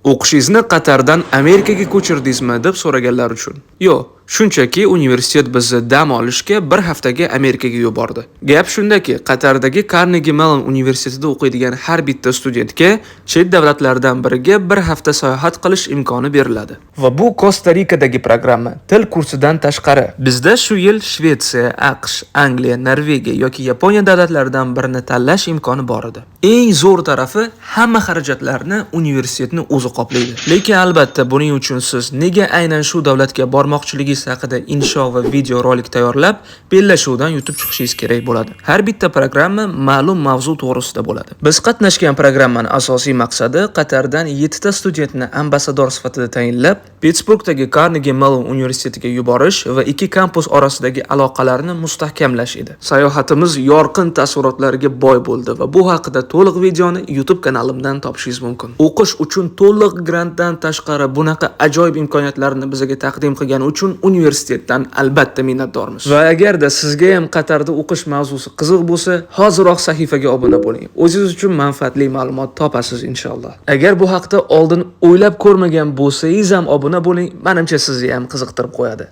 O'qishingizni Qatardan Amerikaga ko'chirdingizmi deb so'raganlar uchun. Yo'q, shunchaki universitet bizni dam olishga bir haftaga Amerikaga yubordi. Gap shundaki, Qatardagi Carnegie Mellon universitetida o'qiydigan har bitta studentga chet davlatlardan biriga bir hafta sayohat qilish imkoni beriladi. Va bu Kosta-Rikadagi programma, til kursidan tashqari. Bizda shu yil Shvetsiya, AQSh, Angliya, Norvegiya yoki Yaponiya davlatlaridan birini tanlash imkoni bor edi. Eng zo'r tarafi, hamma xarajatlarni universitetni o'zi qoplaydi. Lekin albatta buning uchun siz nega aynan shu davlatga bormoqchiligingiz haqida insho va video rolik tayyorlab, bellashuvdan yutib chiqishingiz kerak bo'ladi. Har bitta programma ma'lum mavzu to'g'risida bo'ladi. Biz qatnashgan programmaning asosiy maqsadi Qatardan 7 ta studentni ambassador sifatida tayinlab, Pittsburghdagi Carnegie Mellon universitetiga yuborish va ikki kampus orasidagi aloqalarni mustahkamlash edi. Sayohatimiz yorqin taassurotlarga boy bo'ldi va bu haqida to'liq videoni YouTube kanalimdan topishingiz mumkin. O'qish uchun to'liq grantdan tashqari bunaqa ajoyib imkoniyatlarni bizga taqdim qilgani uchun universitetdan albatta minnatdormiz. Va agarda sizga ham Qatarda o'qish mavzusi qiziq bo'lsa, hoziroq sahifaga obuna bo'ling. O'zingiz uchun manfaatli ma'lumot topasiz inshaalloh. Agar bu haqda oldin o'ylab ko'rmagan bo'lsangiz ham obuna bo'ling, menimcha sizni ham qiziqtirib qo'yadi.